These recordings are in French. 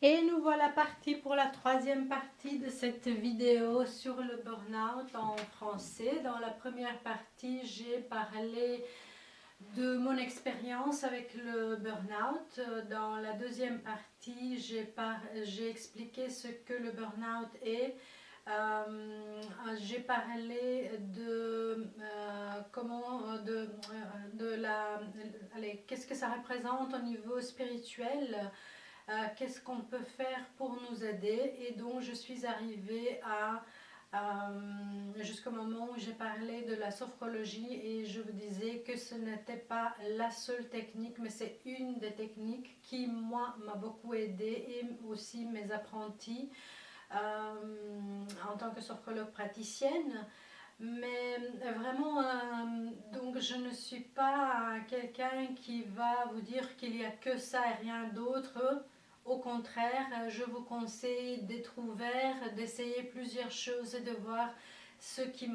Et nous voilà partis pour la troisième partie de cette vidéo sur le burn-out en français. Dans la première partie, j'ai parlé de mon expérience avec le burn-out. Dans la deuxième partie, j'ai expliqué ce que le burn-out est. J'ai parlé qu'est-ce que ça représente au niveau spirituel, qu'est-ce qu'on peut faire pour nous aider. Et donc je suis arrivée jusqu'au moment où j'ai parlé de la sophrologie et je vous disais que ce n'était pas la seule technique, mais c'est une des techniques qui moi m'a beaucoup aidée, et aussi mes apprentis en tant que sophrologue praticienne. Mais vraiment, donc je ne suis pas quelqu'un qui va vous dire qu'il n'y a que ça et rien d'autre. Au contraire, je vous conseille d'être ouvert, d'essayer plusieurs choses et de voir ce qui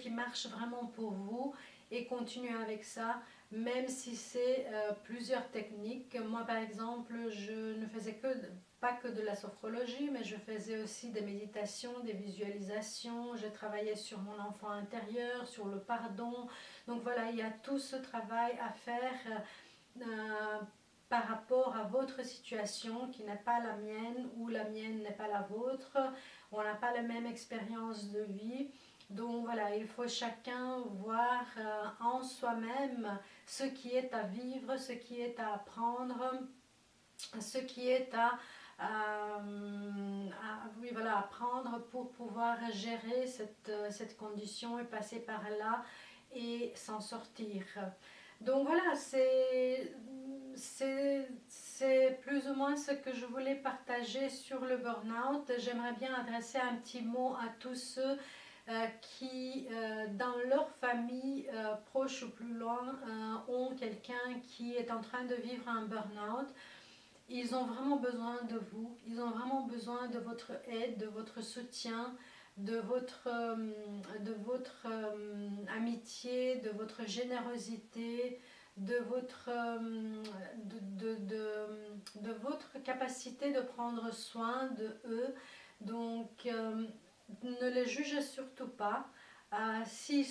marche vraiment pour vous et continuer avec ça, même si c'est plusieurs techniques. Moi, par exemple, je ne faisais pas que de la sophrologie, mais je faisais aussi des méditations, des visualisations. Je travaillais sur mon enfant intérieur, sur le pardon. Donc voilà, il y a tout ce travail à faire par rapport à votre situation qui n'est pas la mienne ou la mienne n'est pas la vôtre. On n'a pas la même expérience de vie. Donc voilà, il faut chacun voir en soi-même ce qui est à vivre, ce qui est à apprendre, ce qui est oui, voilà, apprendre pour pouvoir gérer cette condition et passer par là et s'en sortir. Donc voilà, c'est plus ou moins ce que je voulais partager sur le burn-out. J'aimerais bien adresser un petit mot à tous ceux qui, dans leur famille, proche ou plus loin, ont quelqu'un qui est en train de vivre un burn-out. Ils ont vraiment besoin de vous, ils ont vraiment besoin de votre aide, de votre soutien, de votre amitié, de votre générosité, de votre capacité de prendre soin de eux. Donc, ne les jugez surtout pas. S'ils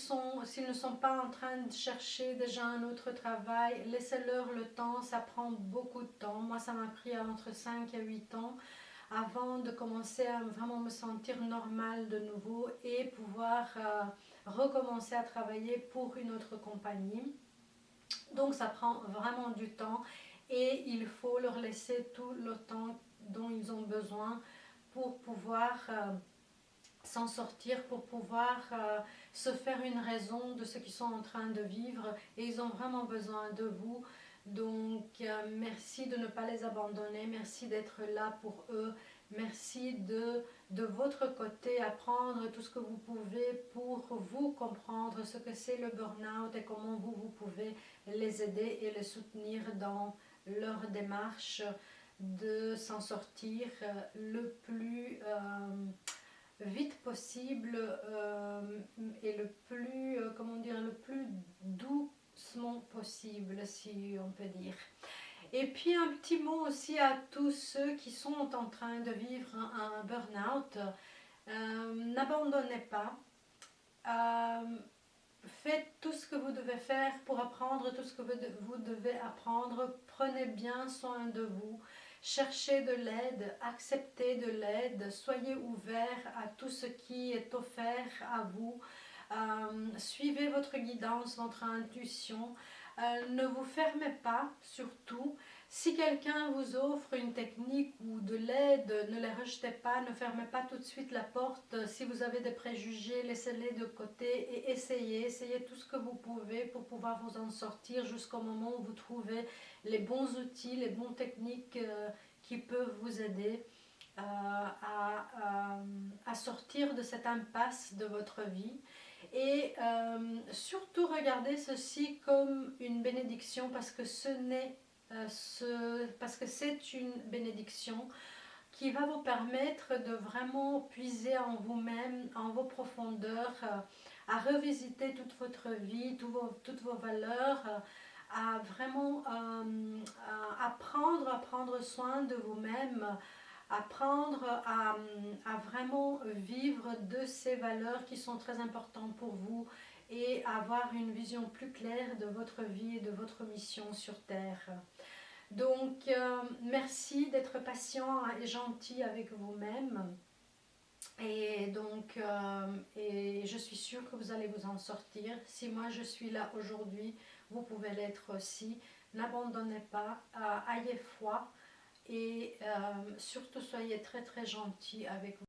ne sont pas en train de chercher déjà un autre travail, laissez-leur le temps, ça prend beaucoup de temps. Moi, ça m'a pris entre 5 et 8 ans avant de commencer à vraiment me sentir normale de nouveau et pouvoir recommencer à travailler pour une autre compagnie. Donc ça prend vraiment du temps et il faut leur laisser tout le temps dont ils ont besoin pour pouvoir s'en sortir, pour pouvoir se faire une raison de ce qu'ils sont en train de vivre, et ils ont vraiment besoin de vous. Donc merci de ne pas les abandonner, merci d'être là pour eux, merci de votre côté apprendre tout ce que vous pouvez pour vous comprendre ce que c'est le burn-out et comment vous pouvez les aider et les soutenir dans leur démarche de s'en sortir le plus vite possible et le plus, comment dire, le plus doucement possible, si on peut dire. Et puis un petit mot aussi à tous ceux qui sont en train de vivre un burn-out. N'abandonnez pas. Faites tout ce que vous devez faire pour apprendre tout ce que vous devez apprendre. Prenez bien soin de vous. Cherchez de l'aide, acceptez de l'aide, soyez ouverts à tout ce qui est offert à vous. Suivez votre guidance, votre intuition. Ne vous fermez pas, surtout. Si quelqu'un vous offre une technique ou de l'aide, ne les rejetez pas, ne fermez pas tout de suite la porte. Si vous avez des préjugés, laissez-les de côté et essayez tout ce que vous pouvez pour pouvoir vous en sortir jusqu'au moment où vous trouvez les bons outils, les bonnes techniques qui peuvent vous aider à sortir de cette impasse de votre vie. Et surtout regardez ceci comme une bénédiction, parce que parce que c'est une bénédiction qui va vous permettre de vraiment puiser en vous-même, en vos profondeurs, à revisiter toute votre vie, toutes vos valeurs, à vraiment apprendre à prendre soin de vous-même, apprendre à vraiment vivre de ces valeurs qui sont très importantes pour vous et avoir une vision plus claire de votre vie et de votre mission sur Terre. Donc, merci d'être patient et gentil avec vous-même. Et donc, et je suis sûre que vous allez vous en sortir. Si moi je suis là aujourd'hui, vous pouvez l'être aussi. N'abandonnez pas, ayez foi et surtout soyez très très gentil avec vous.